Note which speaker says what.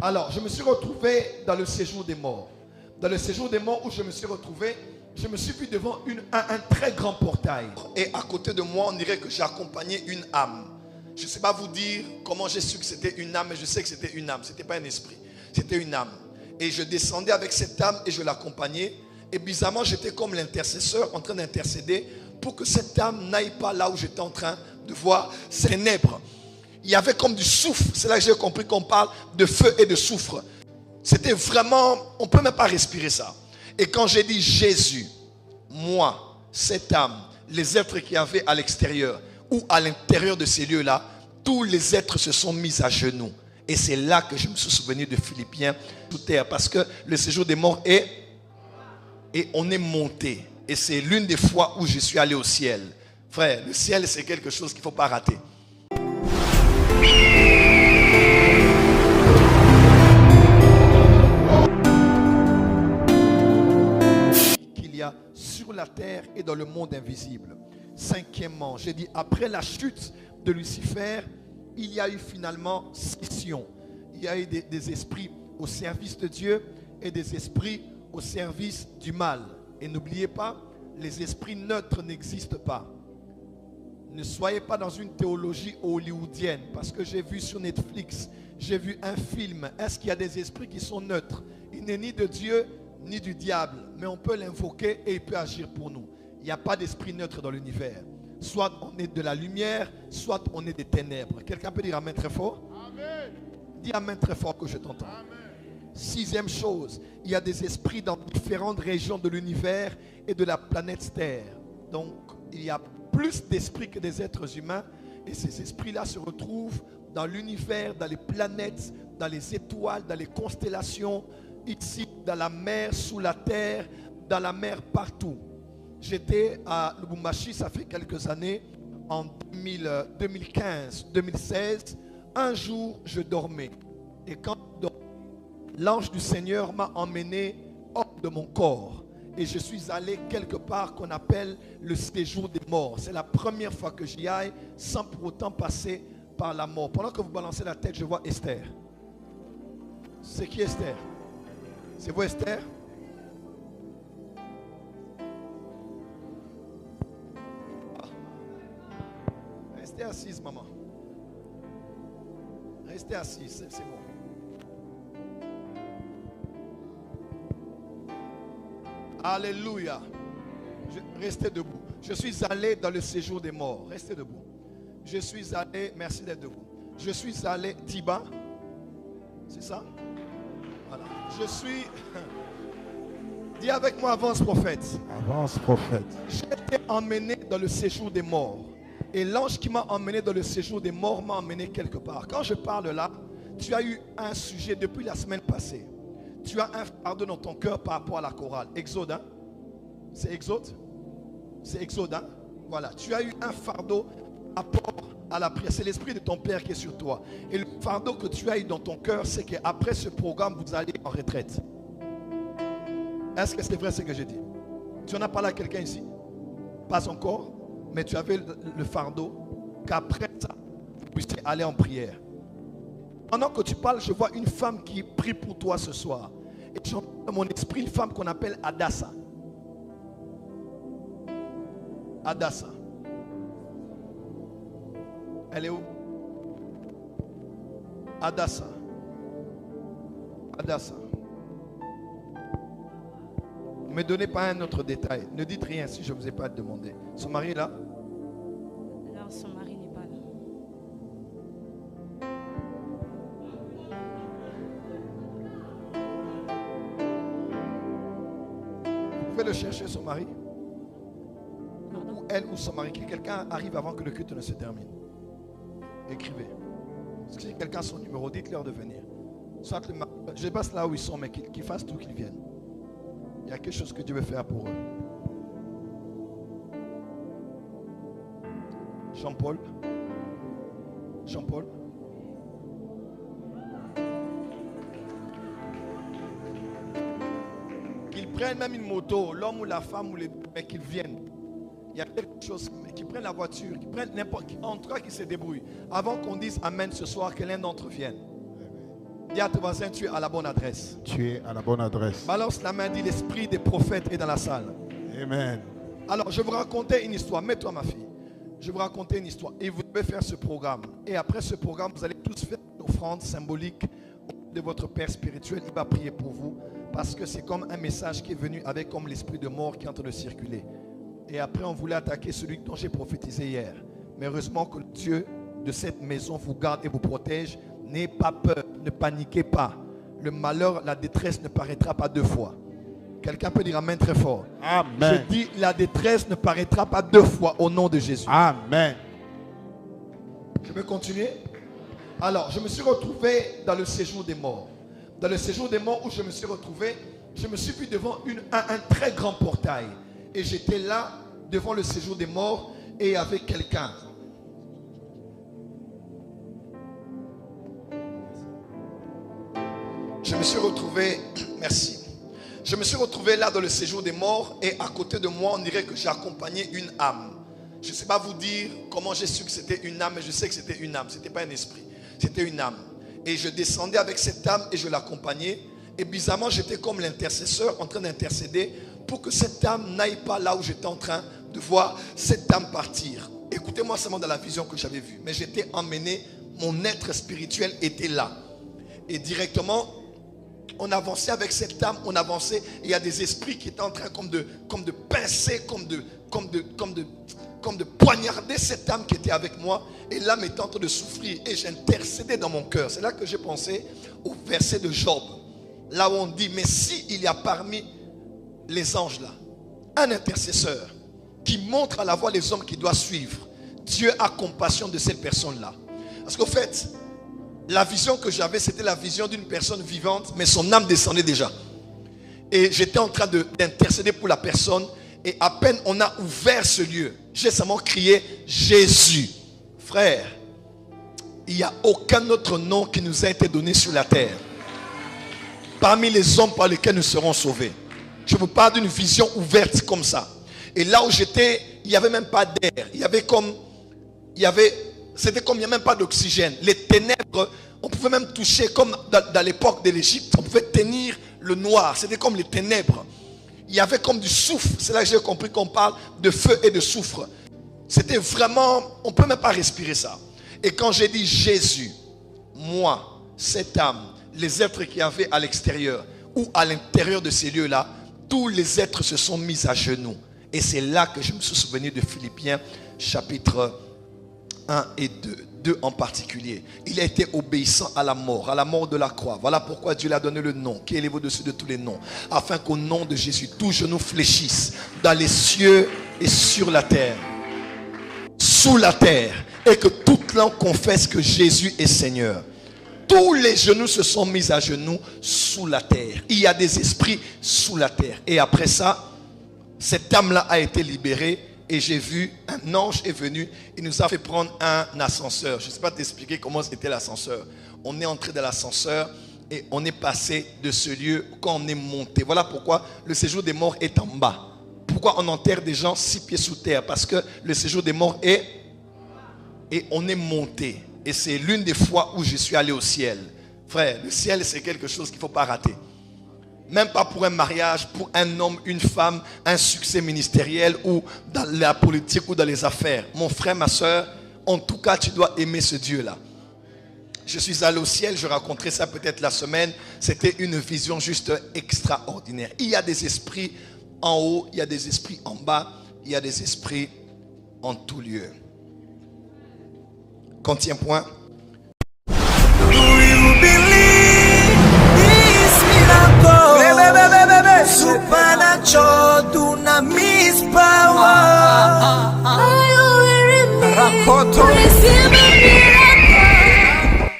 Speaker 1: Alors, je me suis retrouvé dans le séjour des morts. Dans le séjour des morts où je me suis retrouvé, je me suis vu devant un très grand portail. Et à côté de moi, on dirait que j'ai accompagné une âme. Je ne sais pas vous dire comment j'ai su que c'était une âme, mais je sais que c'était une âme. Ce n'était pas un esprit, c'était une âme. Et je descendais avec cette âme et je l'accompagnais. Et bizarrement, j'étais comme l'intercesseur en train d'intercéder pour que cette âme n'aille pas là où j'étais en train de voir ces ténèbres. Il y avait comme du soufre. C'est là que j'ai compris qu'on parle de feu et de soufre. C'était vraiment, on ne peut même pas respirer ça. Et quand j'ai dit Jésus, moi, cette âme, les êtres qu'il y avait à l'extérieur ou à l'intérieur de ces lieux-là, tous les êtres se sont mis à genoux. Et c'est là que je me suis souvenu de Philippiens tout terre. Parce que le séjour des morts est... Et on est monté. Et c'est l'une des fois où je suis allé au ciel. Frère, le ciel, c'est quelque chose qu'il ne faut pas rater. Qu'il y a sur la terre et dans le monde invisible. Cinquièmement, j'ai dit, après la chute de Lucifer, il y a eu finalement scission. Il y a eu des esprits au service de Dieu et des esprits au service du mal. Et n'oubliez pas, les esprits neutres n'existent pas. Ne soyez pas dans une théologie hollywoodienne, parce que j'ai vu sur Netflix, j'ai vu un film. Est-ce qu'il y a des esprits qui sont neutres? Il n'est ni de Dieu ni du diable, mais on peut l'invoquer et il peut agir pour nous. Il n'y a pas d'esprit neutre dans l'univers. Soit on est de la lumière, soit on est des ténèbres. Quelqu'un peut dire amen très fort? Amen. Dis amen très fort que je t'entends. Amen. Sixième chose, il y a des esprits dans différentes régions de l'univers et de la planète Terre. Donc, il y a plus d'esprits que des êtres humains. Et ces esprits-là se retrouvent dans l'univers, dans les planètes, dans les étoiles, dans les constellations, ici, dans la mer, sous la terre, dans la mer, partout. J'étais à Lubumbashi, ça fait quelques années, en 2015, 2016. Un jour, je dormais. Et quand je dormais, l'ange du Seigneur m'a emmené hors de mon corps. Et je suis allé quelque part qu'on appelle le séjour des morts. C'est la première fois que j'y aille sans pour autant passer par la mort. Pendant que vous balancez la tête, je vois Esther. C'est qui Esther? C'est vous Esther? Restez assise, maman. Restez assise, c'est bon. Alléluia. Restez debout. Je suis allé dans le séjour des morts. Restez debout. Je suis allé, merci d'être debout. Je suis allé, Tiba. C'est ça? Voilà. Je suis... Dis avec moi, avance prophète.
Speaker 2: Avance prophète.
Speaker 1: J'ai été emmené dans le séjour des morts. Et l'ange qui m'a emmené dans le séjour des morts m'a emmené quelque part. Quand je parle là, tu as eu un sujet depuis la semaine passée. Tu as un fardeau dans ton cœur par rapport à la chorale. Exode, hein? C'est Exode? C'est Exode, hein? Voilà. Tu as eu un fardeau par rapport à la prière. C'est l'esprit de ton Père qui est sur toi. Et le fardeau que tu as eu dans ton cœur, c'est qu'après ce programme, vous allez en retraite. Est-ce que c'est vrai ce que j'ai dit? Tu en as parlé à quelqu'un ici? Pas encore, mais tu avais le fardeau qu'après ça, vous puissiez aller en prière. Pendant que tu parles, je vois une femme qui prie pour toi ce soir. Et j'entends dans mon esprit une femme qu'on appelle Adassa. Adassa. Elle est où? Adassa. Adassa. Ne me donnez pas un autre détail. Ne dites rien si je ne vous ai pas demandé. Son mari est là?
Speaker 3: Alors son mari n'est pas là.
Speaker 1: Vous pouvez le chercher, son mari? Ou elle ou son mari. Que quelqu'un arrive avant que le culte ne se termine. Écrivez. Si quelqu'un a son numéro, dites-leur de venir. Soit le mari, je ne sais pas là où ils sont, mais qu'ils fassent tout, qu'ils viennent. Il y a quelque chose que Dieu veut faire pour eux. Jean-Paul. Jean-Paul. Qu'ils prennent même une moto, l'homme ou la femme ou les deux, mais qu'ils viennent. Il y a quelque chose, mais qu'ils prennent la voiture, qu'ils prennent n'importe qui, en tout cas qu'ils se débrouillent. Avant qu'on dise Amen ce soir, que l'un d'entre eux vienne. Dis à ton voisin, tu es à la bonne adresse.
Speaker 2: Tu es à la bonne adresse.
Speaker 1: Balance la main, dit l'esprit des prophètes est dans la salle.
Speaker 2: Amen.
Speaker 1: Alors, je vais vous raconter une histoire. Mets-toi, ma fille. Je vais vous raconter une histoire. Et vous devez faire ce programme. Et après ce programme, vous allez tous faire une offrande symbolique de votre Père spirituel. Il va prier pour vous. Parce que c'est comme un message qui est venu avec comme l'esprit de mort qui est en train de circuler. Et après, on voulait attaquer celui dont j'ai prophétisé hier. Mais heureusement que Dieu de cette maison vous garde et vous protège. N'ayez pas peur, ne paniquez pas. Le malheur, la détresse ne paraîtra pas deux fois. Quelqu'un peut dire amen très fort.
Speaker 2: Amen.
Speaker 1: Je dis, la détresse ne paraîtra pas deux fois au nom de Jésus.
Speaker 2: Amen.
Speaker 1: Je peux continuer? Alors, je me suis retrouvé dans le séjour des morts. Dans le séjour des morts où je me suis retrouvé, je me suis vu devant un très grand portail. Et j'étais là, devant le séjour des morts, et avec quelqu'un. Je me suis retrouvé, merci. Je me suis retrouvé là dans le séjour des morts et à côté de moi, on dirait que j'ai accompagné une âme. Je ne sais pas vous dire comment j'ai su que c'était une âme, mais je sais que c'était une âme. Ce n'était pas un esprit, c'était une âme. Et je descendais avec cette âme et je l'accompagnais. Et bizarrement, j'étais comme l'intercesseur en train d'intercéder pour que cette âme n'aille pas là où j'étais en train de voir cette âme partir. Écoutez-moi seulement dans la vision que j'avais vue. Mais j'étais emmené, mon être spirituel était là. Et directement, on avançait avec cette âme, on avançait, et il y a des esprits qui étaient en train comme de pincer, comme de poignarder cette âme qui était avec moi, et l'âme était en train de souffrir, et j'intercédais dans mon cœur. C'est là que j'ai pensé au verset de Job, là où on dit, mais si il y a parmi les anges là, un intercesseur qui montre à la voie les hommes qui doivent suivre, Dieu a compassion de cette personne-là. Parce qu'au fait, la vision que j'avais, c'était la vision d'une personne vivante, mais son âme descendait déjà. Et j'étais en train d'intercéder pour la personne. Et à peine on a ouvert ce lieu, j'ai seulement crié Jésus. Frère, il n'y a aucun autre nom qui nous a été donné sur la terre parmi les hommes par lesquels nous serons sauvés. Je vous parle d'une vision ouverte comme ça. Et là où j'étais, il n'y avait même pas d'air. C'était comme il n'y a même pas d'oxygène. Les ténèbres, on pouvait même toucher, comme dans l'époque de l'Égypte, on pouvait tenir le noir. C'était comme les ténèbres. Il y avait comme du soufre. C'est là que j'ai compris qu'on parle de feu et de soufre. C'était vraiment, on ne peut même pas respirer ça. Et quand j'ai dit Jésus, moi, cette âme, les êtres qui avaient à l'extérieur ou à l'intérieur de ces lieux-là, tous les êtres se sont mis à genoux. Et c'est là que je me suis souvenu de Philippiens chapitre 1 et 2. 2 en particulier. Il a été obéissant à la mort de la croix. Voilà pourquoi Dieu lui a donné le nom qui est élevé au-dessus de tous les noms. Afin qu'au nom de Jésus, tous genoux fléchissent dans les cieux et sur la terre. Sous la terre. Et que toute langue confesse que Jésus est Seigneur. Tous les genoux se sont mis à genoux sous la terre. Il y a des esprits sous la terre. Et après ça, cette âme-là a été libérée. Et j'ai vu, un ange est venu, il nous a fait prendre un ascenseur. Je ne sais pas t'expliquer comment c'était l'ascenseur. On est entré dans l'ascenseur et on est passé de ce lieu quand on est monté. Voilà pourquoi le séjour des morts est en bas. Pourquoi on enterre des gens 6 pieds sous terre? Parce que le séjour des morts est... Et on est monté. Et c'est l'une des fois où je suis allé au ciel. Frère, le ciel c'est quelque chose qu'il ne faut pas rater. Même pas pour un mariage, pour un homme, une femme, un succès ministériel ou dans la politique ou dans les affaires. Mon frère, ma soeur, en tout cas, tu dois aimer ce Dieu-là. Je suis allé au ciel, je raconterai ça peut-être la semaine. C'était une vision juste extraordinaire. Il y a des esprits en haut, il y a des esprits en bas, il y a des esprits en tout lieu. Quantième point.